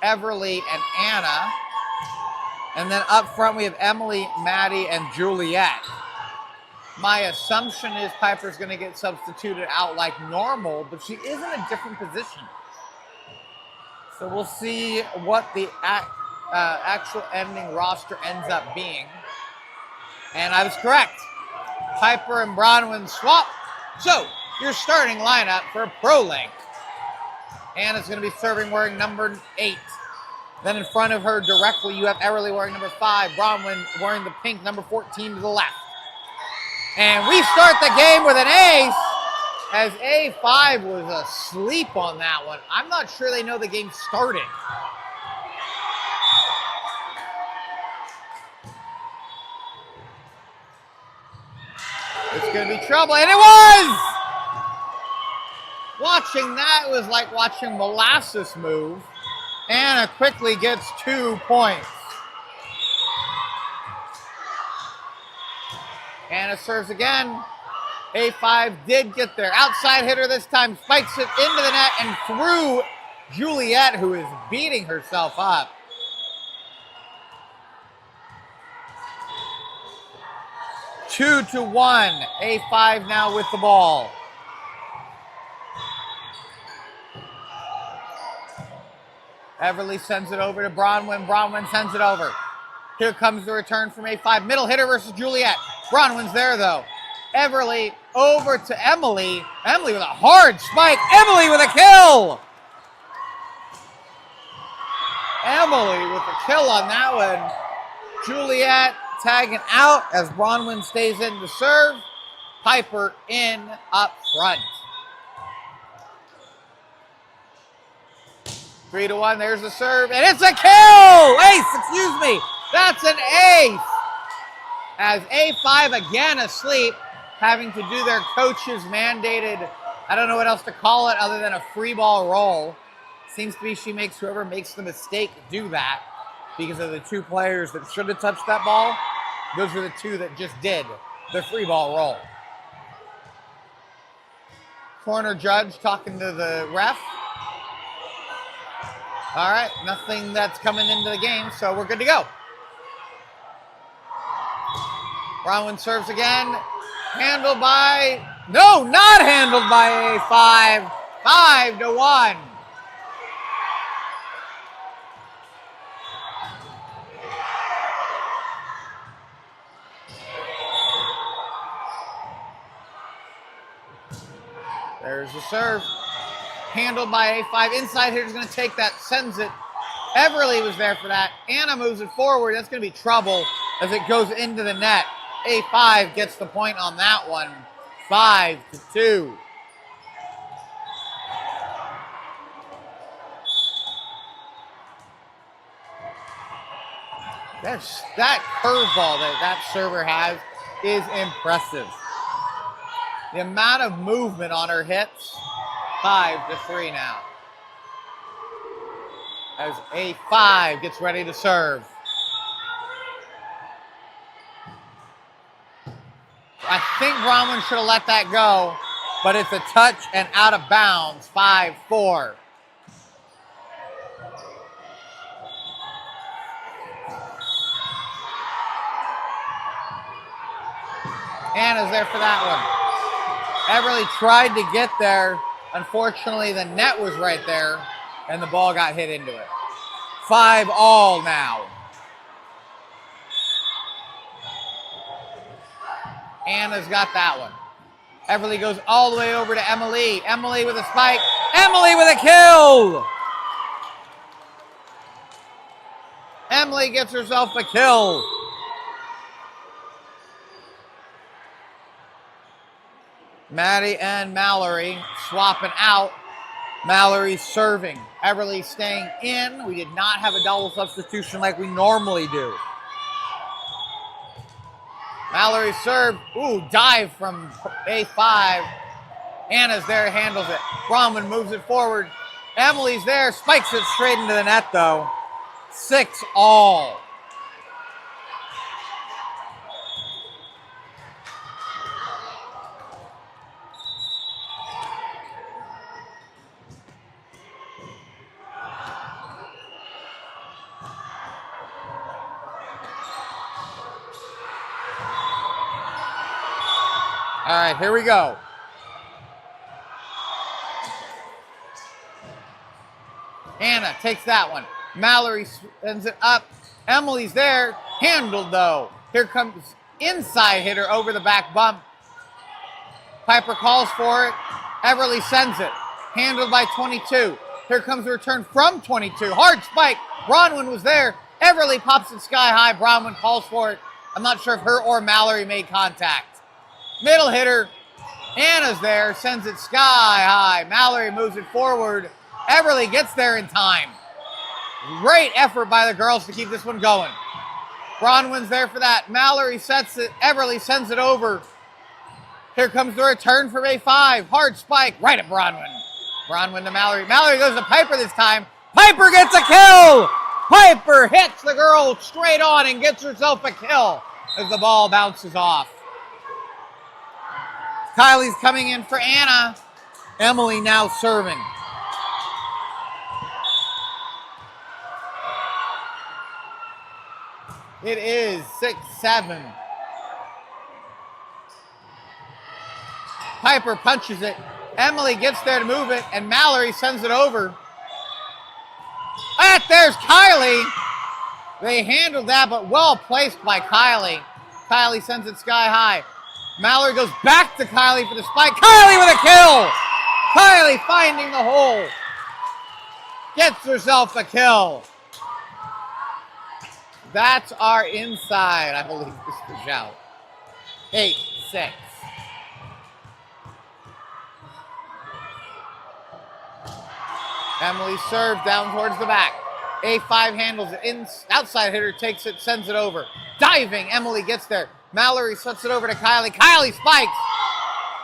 Everly, and Anna. And then up front, we have Emily, Maddie, and Juliet. My assumption is Piper's going to get substituted out like normal, but she is in a different position. So we'll see what the actual ending roster ends up being. And I was correct. Piper and Bronwyn swap. So, your starting lineup for Prolink. Anna's going to be serving wearing number 8. Then in front of her directly, you have Everly wearing number 5. Bronwyn wearing the pink number 14 to the left. And we start the game with an ace, as A5 was asleep on that one. I'm not sure they know the game started. It's going to be trouble, and it was! Watching that was like watching molasses move. Anna quickly gets 2 points. Anna serves again. A5 did get there. Outside hitter this time, spikes it into the net and through Juliet, who is beating herself up. 2-1. A5 now with the ball. Everly sends it over to Bronwyn. Bronwyn sends it over. Here comes the return from A5. Middle hitter versus Juliet. Bronwyn's there, though. Everly over to Emily. Emily with a hard spike. Emily with a kill. Emily with a kill on that one. Juliet tagging out as Bronwyn stays in to serve. Piper in up front. 3-1, there's the serve, and it's a kill! Ace, excuse me. That's an ace. As A5 again asleep, having to do their coach's mandated, I don't know what else to call it other than a free ball roll. Seems to be she makes whoever makes the mistake do that because of the 2 players that should have touched that ball. Those are the 2 that just did the free ball roll. Corner judge talking to the ref. All right, nothing that's coming into the game, so we're good to go. Bronwyn serves again. Handled by, no, not handled by A5. 5-1. There's the serve. Handled by A5. Inside hitter's going to take that, sends it. Everly was there for that. Anna moves it forward. That's going to be trouble as it goes into the net. A5 gets the point on that one. 5-2. That curveball that server has is impressive. The amount of movement on her hits, 5-3 now. As A5 gets ready to serve. I think Bronwyn should have let that go, but it's a touch and out of bounds, 5-4. Anna's there for that one. Everly tried to get there. Unfortunately, the net was right there, and the ball got hit into it. 5-all now. Anna's got that one. Everly goes all the way over to Emily. Emily with a spike. Emily with a kill! Emily gets herself a kill. Maddie and Mallory swapping out. Mallory serving. Everly staying in. We did not have a double substitution like we normally do. Mallory served. Ooh, dive from A5. Anna's there, handles it. Bronwyn moves it forward. Emily's there, spikes it straight into the net though. 6-all. All right, here we go. Anna takes that one. Mallory sends it up. Emily's there. Handled, though. Here comes inside hitter over the back bump. Piper calls for it. Everly sends it. Handled by 22. Here comes the return from 22. Hard spike. Bronwyn was there. Everly pops it sky high. Bronwyn calls for it. I'm not sure if her or Mallory made contact. Middle hitter, Anna's there, sends it sky high. Mallory moves it forward. Everly gets there in time. Great effort by the girls to keep this one going. Bronwyn's there for that. Mallory sets it. Everly sends it over. Here comes the return from A5. Hard spike right at Bronwyn. Bronwyn to Mallory. Mallory goes to Piper this time. Piper gets a kill! Piper hits the girl straight on and gets herself a kill as the ball bounces off. Kylie's coming in for Anna. Emily now serving. It is 6-7. Piper punches it. Emily gets there to move it, and Mallory sends it over. There's Kylie. They handled that, but well placed by Kylie. Kylie sends it sky high. Mallory goes back to Kylie for the spike. Kylie with a kill! Kylie finding the hole. Gets herself a kill. That's our inside, I believe this is out. 8-6. Emily served down towards the back. A5 handles it. Outside hitter takes it, sends it over. Diving, Emily gets there. Mallory sets it over to Kylie. Kylie spikes.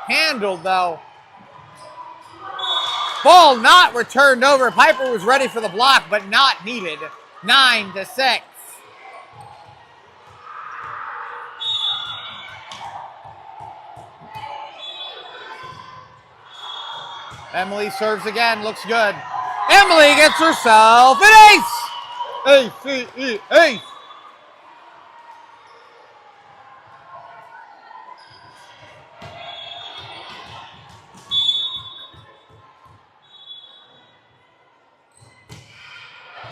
Handled, though. Ball not returned over. Piper was ready for the block, but not needed. 9-6. Emily serves again. Looks good. Emily gets herself an ace. A-C-E, ace.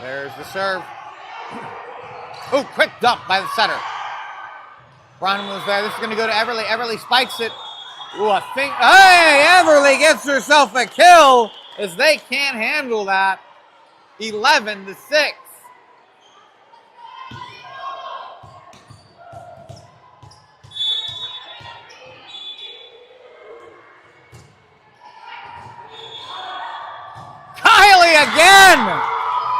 There's the serve. Oh, quick dump by the setter. Bronwyn was there. This is going to go to Everly. Everly spikes it. Ooh, I think. Hey, Everly gets herself a kill as they can't handle that. 11-6. Kylie again.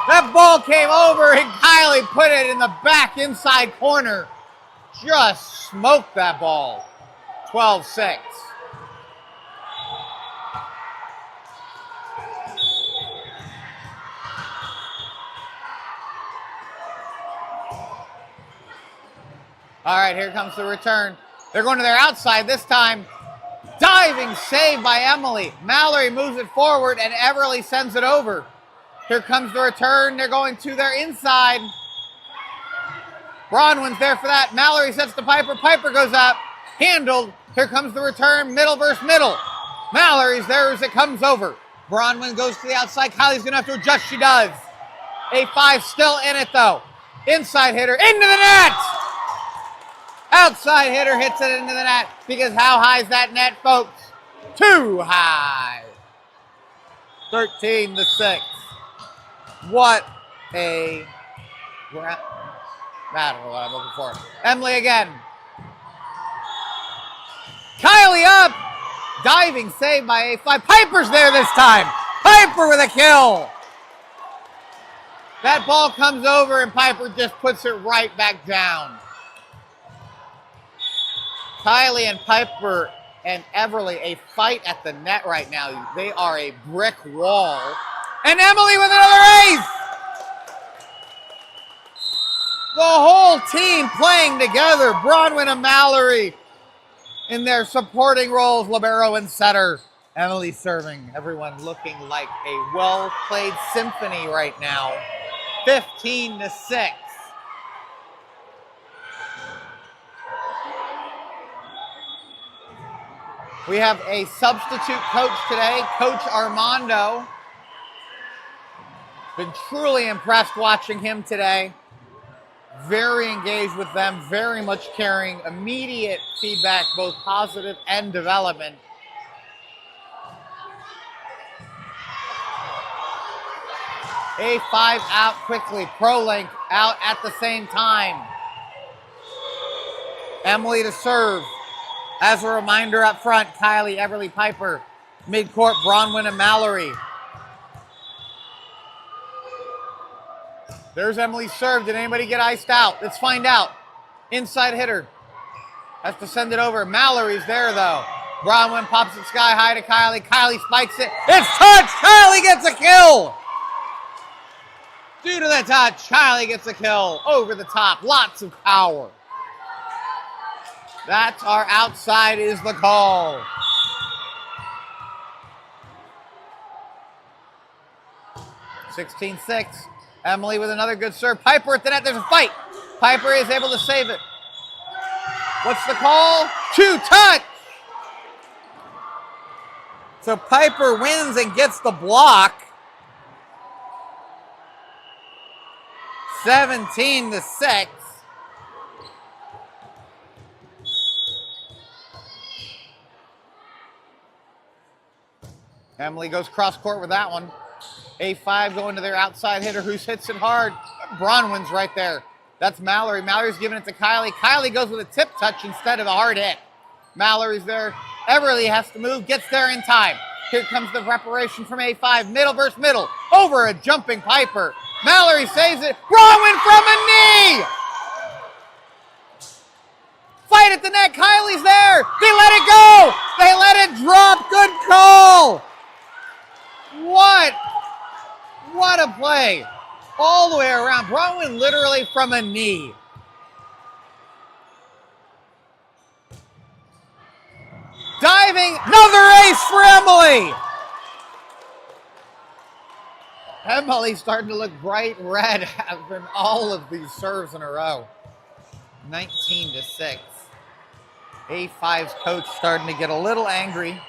That ball came over and Kylie Kylie put it in the back inside corner. Just smoked that ball. 12-6. All right, here comes the return. They're going to their outside this time. Diving save by Emily. Mallory moves it forward, and Everly sends it over. Here comes the return. They're going to their inside. Bronwyn's there for that. Mallory sets to Piper. Piper goes up. Handled. Here comes the return. Middle versus middle. Mallory's there as it comes over. Bronwyn goes to the outside. Kylie's going to have to adjust. She does. A5 still in it, though. Inside hitter. Into the net! Outside hitter hits it into the net because how high is that net, folks? Too high. 13-6. What a... I don't know what I'm looking for. Emily again. Kylie up. Diving save by A5. Piper's there this time. Piper with a kill. That ball comes over and Piper just puts it right back down. Kylie and Piper and Everly, a fight at the net right now. They are a brick wall. And Emily with another ace! The whole team playing together. Bronwyn and Mallory in their supporting roles, libero and setter. Emily serving. Everyone looking like a well-played symphony right now. 15-6. We have a substitute coach today, Coach Armando. Been truly impressed watching him today. Very engaged with them, very much caring. Immediate feedback, both positive and development. A5 out quickly. Prolink out at the same time. Emily to serve. As a reminder up front, Kylie, Everly, Piper. Midcourt, Bronwyn and Mallory. There's Emily's serve. Did anybody get iced out? Let's find out. Inside hitter. Has to send it over. Mallory's there, though. Bronwyn pops it sky high to Kylie. Kylie spikes it. It's touched. Kylie gets a kill. Due to the touch, Kylie gets a kill. Over the top. Lots of power. That's our outside is the call. (16-6). Emily with another good serve. Piper at the net. There's a fight. Piper is able to save it. What's the call? Two touch. So Piper wins and gets the block. 17-6. Emily goes cross court with that one. A5 going to their outside hitter who hits it hard. Bronwyn's right there. That's Mallory. Mallory's giving it to Kylie. Kylie goes with a tip touch instead of a hard hit. Mallory's there. Everly has to move, gets there in time. Here comes the preparation from A5. Middle versus middle. Over a jumping Piper. Mallory saves it. Bronwyn from a knee! Fight at the net. Kylie's there. They let it go. They let it drop. Good call. What a play. All the way around. Bronwyn literally from a knee. Diving. Another ace for Emily. Emily's starting to look bright red after all of these serves in a row. 19-6. A5's coach starting to get a little angry.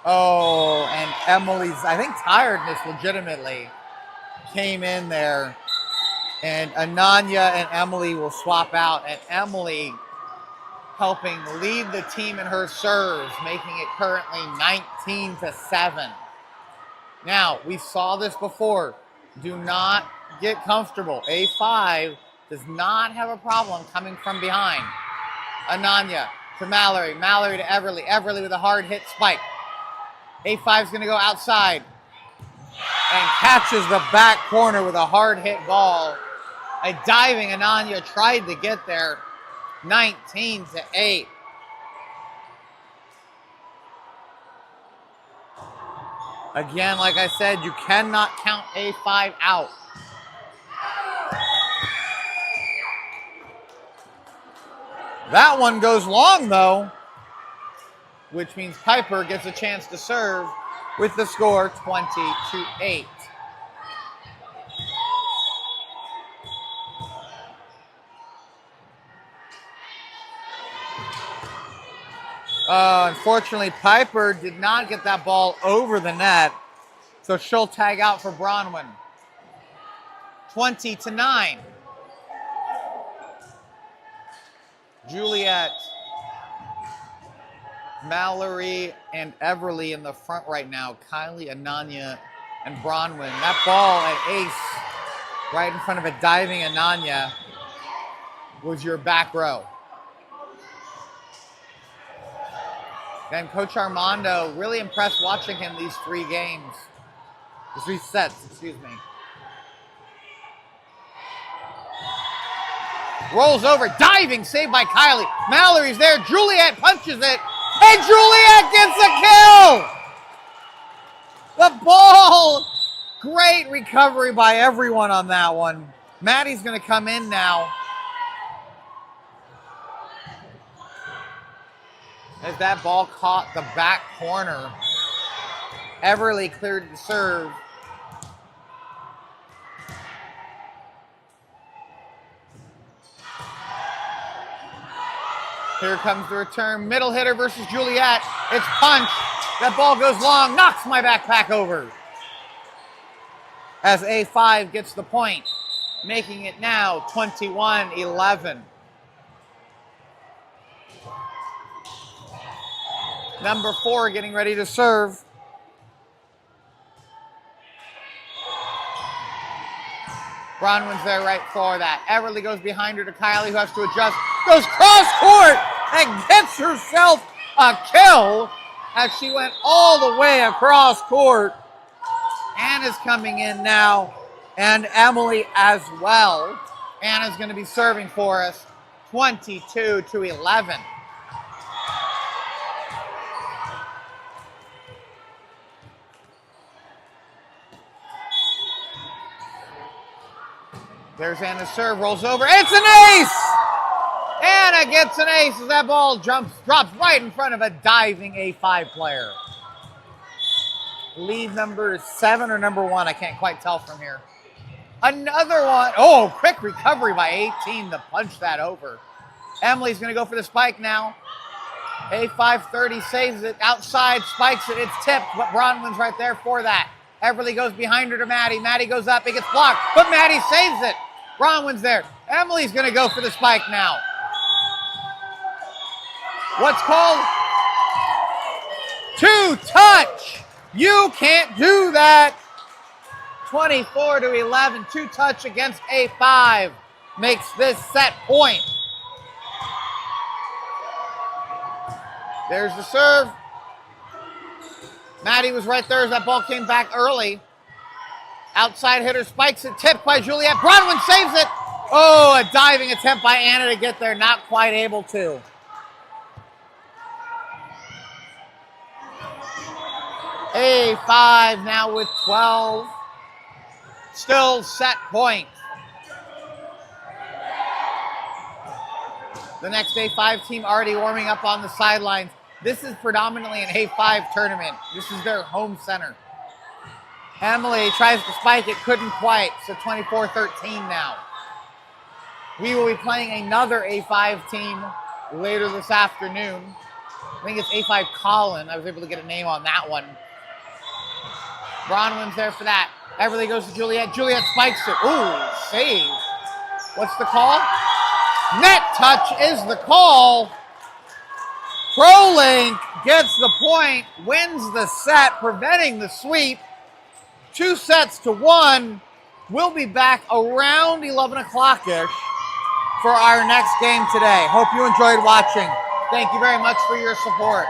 Oh, and Emily's, I think, tiredness legitimately came in there. And Ananya and Emily will swap out. And Emily helping lead the team in her serves, making it currently 19-7. Now, we saw this before. Do not get comfortable. A5 does not have a problem coming from behind. Ananya to Mallory. Mallory to Everly. Everly with a hard hit spike. A5's going to go outside and catches the back corner with a hard hit ball. A diving Ananya tried to get there. 19-8. Again, like I said, you cannot count A5 out. That one goes long, though, which means Piper gets a chance to serve with the score 20-8. Unfortunately, Piper did not get that ball over the net, so she'll tag out for Bronwyn. 20-9. Juliet, Mallory, and Everly in the front right now. Kylie, Ananya, and Bronwyn. That ball at ace right in front of a diving Ananya was your back row. And Coach Armando, really impressed watching him these 3 games. These 3 sets, excuse me. Rolls over, diving, saved by Kylie. Mallory's there, Juliet punches it, and Juliet gets a kill! The ball! Great recovery by everyone on that one. Maddie's gonna come in now. As that ball caught the back corner. Everly cleared the serve. Here comes the return. Middle hitter versus Juliet. It's punch. That ball goes long, knocks my backpack over. As A5 gets the point, making it now 21-11. Number 4 getting ready to serve. Bronwyn's there right for that. Everly goes behind her to Kylie, who has to adjust. Goes cross court and gets herself a kill as she went all the way across court. Anna's coming in now, and Emily as well. Anna's going to be serving for us 22-11. There's Anna's serve, rolls over. It's an ace! Anna gets an ace as that ball drops right in front of a diving A5 player. Lead number 7 or number 1, I can't quite tell from here. Another one. Oh, quick recovery by 18 to punch that over. Emily's going to go for the spike now. A5 30 saves it. Outside, spikes it. It's tipped, but Bronwyn's right there for that. Everly goes behind her to Maddie. Maddie goes up. It gets blocked, but Maddie saves it. Bronwyn's there. Emily's going to go for the spike now. What's called? 2-touch. You can't do that. 24-11. 2-touch against A5 makes this set point. There's the serve. Maddie was right there as that ball came back early. Outside hitter spikes it, tipped by Juliet. Bronwyn saves it. Oh, a diving attempt by Anna to get there, not quite able to. A5 now with 12. Still set point. The next A5 team already warming up on the sidelines. This is predominantly an A5 tournament. This is their home center. Emily tries to spike it, couldn't quite, so 24-13 now. We will be playing another A5 team later this afternoon. I think it's A5 Colin. I was able to get a name on that one. Bronwyn's there for that. Everly goes to Juliet. Juliet spikes it. Ooh, save. What's the call? Net touch is the call. Prolink gets the point, wins the set, preventing the sweep. 2-1. We'll be back around 11 o'clock-ish for our next game today. Hope you enjoyed watching. Thank you very much for your support.